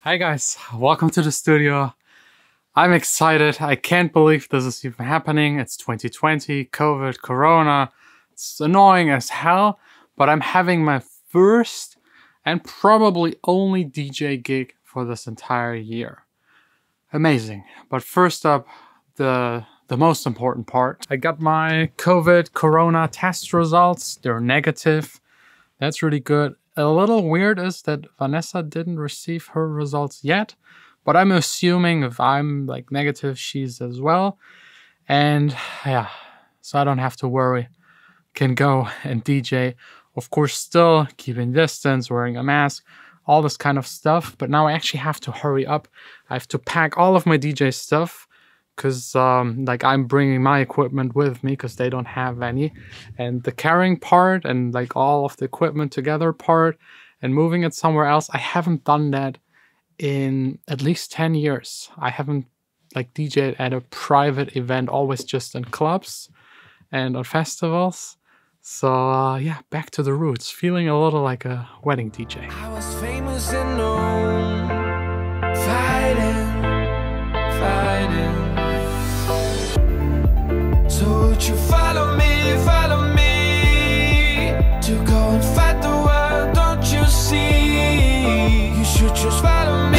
Hi guys, welcome to the studio. I'm excited. I can't believe this is even happening. It's 2020, COVID, Corona. It's annoying as hell, but I'm having my first and probably only DJ gig for this entire year. Amazing. But first up, the most important part. I got my COVID Corona test results. They're negative. That's really good. A little weird is that Vanessa didn't receive her results yet, but I'm assuming if I'm like negative, she's as well. And yeah, so I don't have to worry. Can go and DJ. Of course, still keeping distance, wearing a mask, all this kind of stuff. But now I actually have to hurry up. I have to pack all of my DJ stuff because like I'm bringing my equipment with me because they don't have any, and the carrying part and like all of the equipment together part and moving it somewhere else, I haven't done that in at least 10 years. I haven't like DJed at a private event, always just in clubs and on festivals. So yeah, back to the roots, feeling a little like a wedding DJ. I was famous and known, fighting. So would you follow me to go and fight the world? Don't you see? You should just follow me.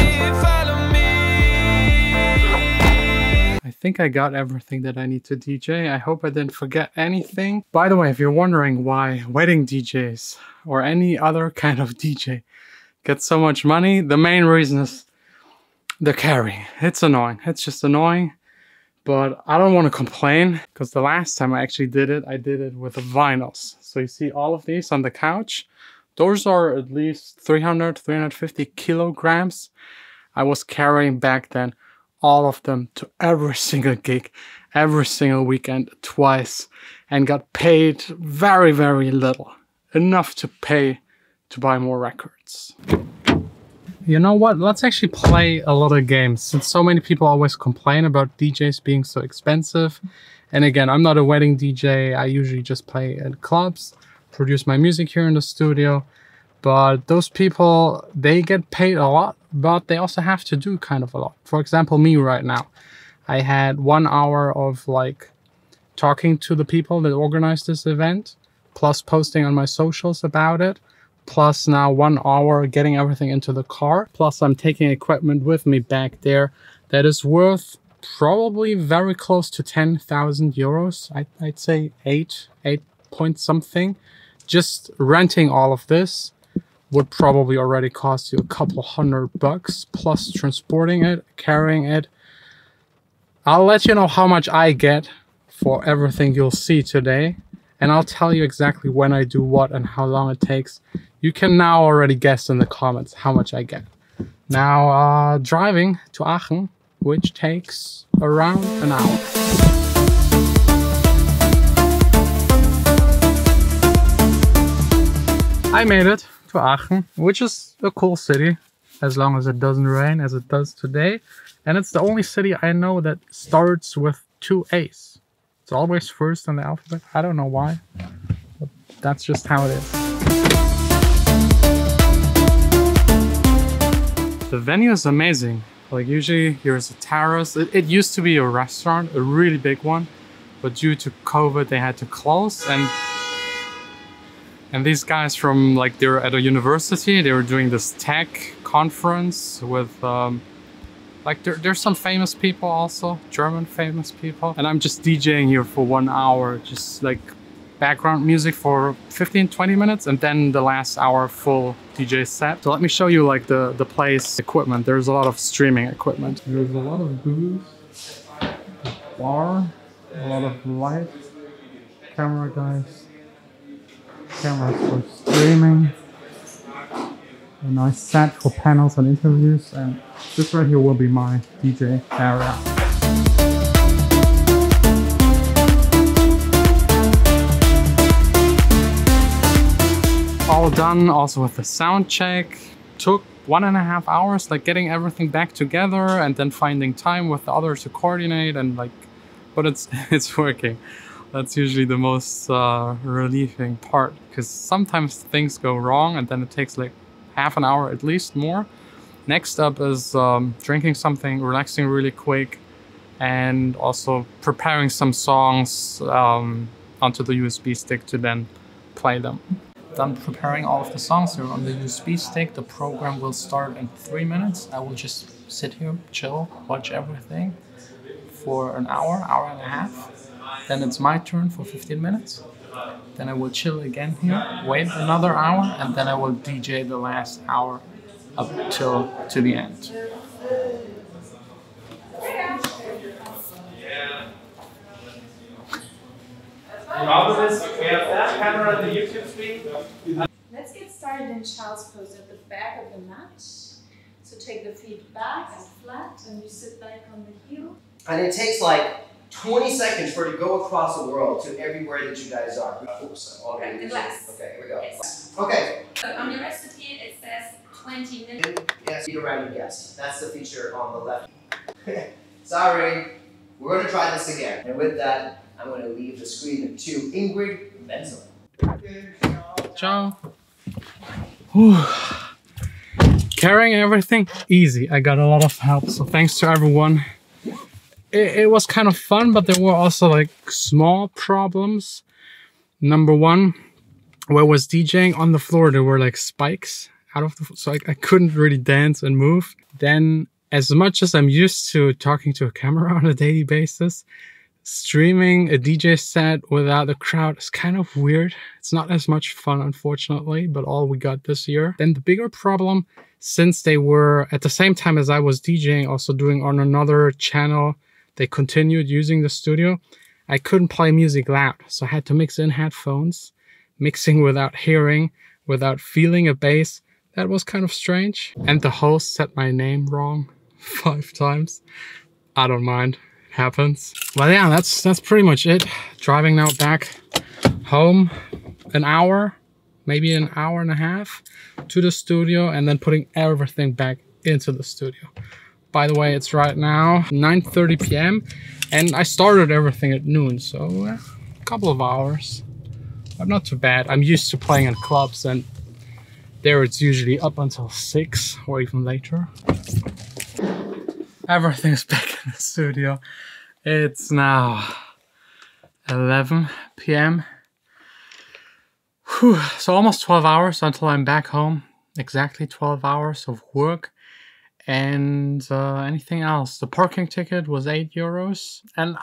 I think I got everything that I need to DJ. I hope I didn't forget anything. By the way, if you're wondering why wedding DJs or any other kind of DJ get so much money, the main reason is the carry. It's annoying. It's just annoying. But I don't want to complain because the last time I actually did it, I did it with the vinyls. So you see all of these on the couch. Those are at least 300, 350 kilograms. I was carrying back then all of them to every single gig, every single weekend, twice, and got paid very, very little. Enough to pay to buy more records. You know what? Let's actually play a lot of games, since so many people always complain about DJs being so expensive. And again, I'm not a wedding DJ. I usually just play at clubs, produce my music here in the studio. But those people, they get paid a lot, but they also have to do kind of a lot. For example, me right now. I had 1 hour of like talking to the people that organized this event, plus posting on my socials about it. Plus now 1 hour getting everything into the car. Plus I'm taking equipment with me back there that is worth probably very close to 10,000 euros. I'd say 8 point something. Just renting all of this would probably already cost you a couple $100 plus transporting it, carrying it. I'll let you know how much I get for everything you'll see today. And I'll tell you exactly when I do what and how long it takes. You can now already guess in the comments how much I get. Now, driving to Aachen, which takes around an hour. I made it to Aachen, which is a cool city, as long as it doesn't rain, as it does today. And it's the only city I know that starts with 2 A's. It's always first in the alphabet. I don't know why, but that's just how it is. The venue is amazing. Like usually here's a terrace. It used to be a restaurant, a really big one, but due to COVID they had to close. And these guys from like, they were at a university. They were doing this tech conference with like there's some famous people also, German famous people. And I'm just DJing here for 1 hour, just like background music for 15-20 minutes, and then the last hour full DJ set. So let me show you like the place equipment. There's a lot of streaming equipment. There's a lot of booths, a bar, a lot of lights, camera guys, cameras for streaming, a nice set for panels and interviews, and this right here will be my DJ area. All done, also with the sound check. Took 1.5 hours, like getting everything back together and then finding time with the others to coordinate and like, but it's working. That's usually the most relieving part, because sometimes things go wrong and then it takes like half an hour at least more. Next up is drinking something, relaxing really quick, and also preparing some songs onto the USB stick to then play them. Done preparing all of the songs here on the USB stick. The program will start in 3 minutes. I will just sit here, chill, watch everything for an hour, hour and a half. Then it's my turn for 15 minutes. Then I will chill again here, wait another hour, and then I will DJ the last hour up to the end. Let's get started in child's pose at the back of the mat. So take the feet back and flat, and you sit back on the heel. And it takes like 20 seconds for it to go across the world to everywhere that you guys are. Okay, relax. Okay, here we go. Yes. Okay. So on your recipe, it says 20 minutes. Yes, feet around your guest. That's the feature on the left. Sorry, we're going to try this again. And with that, I'm going to leave the screen to Ingrid Benzel. Ciao. Whew. Carrying everything, easy. I got a lot of help, so thanks to everyone. It was kind of fun, but there were also like small problems. Number one, where I was DJing on the floor, there were like spikes out of the, so I couldn't really dance and move. Then, as much as I'm used to talking to a camera on a daily basis, streaming a DJ set without a crowd is kind of weird. It's not as much fun, unfortunately, but all we got this year. Then the bigger problem, since they were at the same time as I was DJing, also doing on another channel, they continued using the studio. I couldn't play music loud, so I had to mix in headphones, mixing without hearing, without feeling a bass. That was kind of strange. And the host said my name wrong 5 times. I don't mind. Happens. Well, yeah, that's pretty much it. Driving now back home, an hour, maybe an hour and a half to the studio, and then putting everything back into the studio. By the way, it's right now 9:30 p.m. and I started everything at noon, so a couple of hours, but not too bad. I'm used to playing in clubs, and there it's usually up until 6 or even later. Everything's back in the studio. It's now 11 p.m. Whew. So almost 12 hours until I'm back home. Exactly 12 hours of work and anything else. The parking ticket was 8 euros. And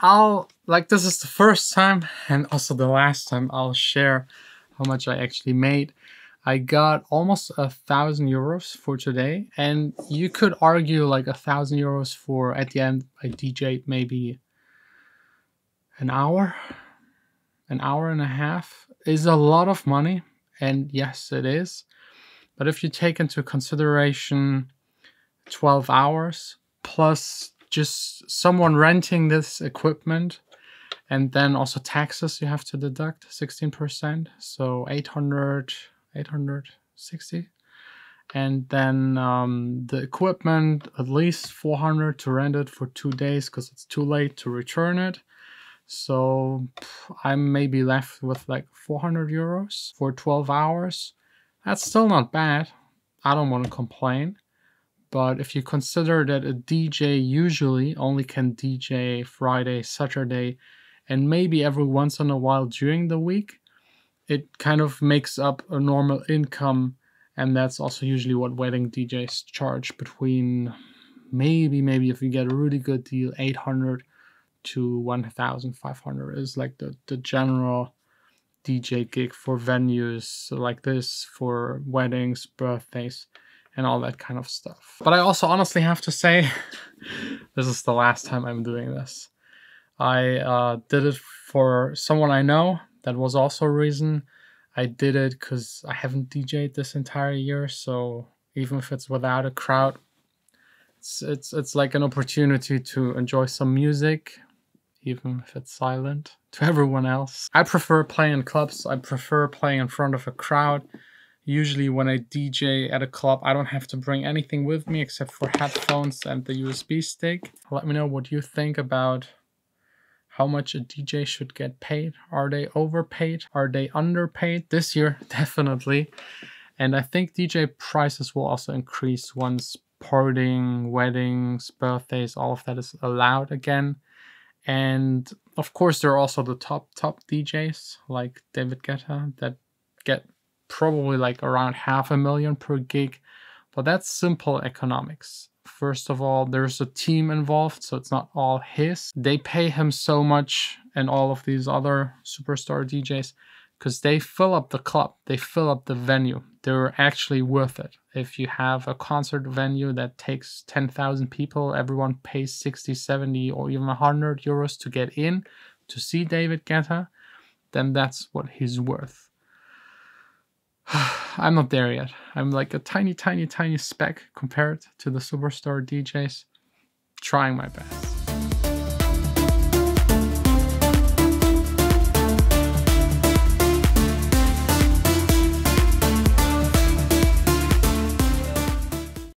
this is the first time and also the last time I'll share how much I actually made. I got almost 1,000 euros for today, and you could argue like 1,000 euros for, at the end, I DJ'd maybe an hour and a half is a lot of money, and yes, it is. But if you take into consideration 12 hours plus just someone renting this equipment, and then also taxes you have to deduct 16%, so 860, and then the equipment at least 400 to rent it for 2 days because it's too late to return it. So I'm maybe left with like 400 euros for 12 hours. That's still not bad. I don't want to complain. But if you consider that a DJ usually only can DJ Friday, Saturday, and maybe every once in a while during the week, it kind of makes up a normal income, and that's also usually what wedding DJs charge, between maybe if you get a really good deal, 800 to 1,500 is like the general DJ gig for venues like this, for weddings, birthdays, and all that kind of stuff. But I also honestly have to say, this is the last time I'm doing this. I did it for someone I know. That was also a reason I did it, because I haven't DJ'd this entire year. So even if it's without a crowd, it's like an opportunity to enjoy some music, even if it's silent to everyone else. I prefer playing in clubs. I prefer playing in front of a crowd. Usually when I DJ at a club, I don't have to bring anything with me except for headphones and the USB stick. Let me know what you think about how much a DJ should get paid. Are they overpaid? Are they underpaid? This year, definitely. And I think DJ prices will also increase once partying, weddings, birthdays, all of that is allowed again. And of course, there are also the top DJs like David Guetta that get probably like around $500,000 per gig, but that's simple economics. First of all, there's a team involved, so it's not all his. They pay him so much, and all of these other superstar DJs, because they fill up the club, they fill up the venue. They're actually worth it. If you have a concert venue that takes 10,000 people, everyone pays 60, 70, or even 100 euros to get in to see David Guetta, then that's what he's worth. I'm not there yet. I'm like a tiny speck compared to the superstar DJs. Trying my best.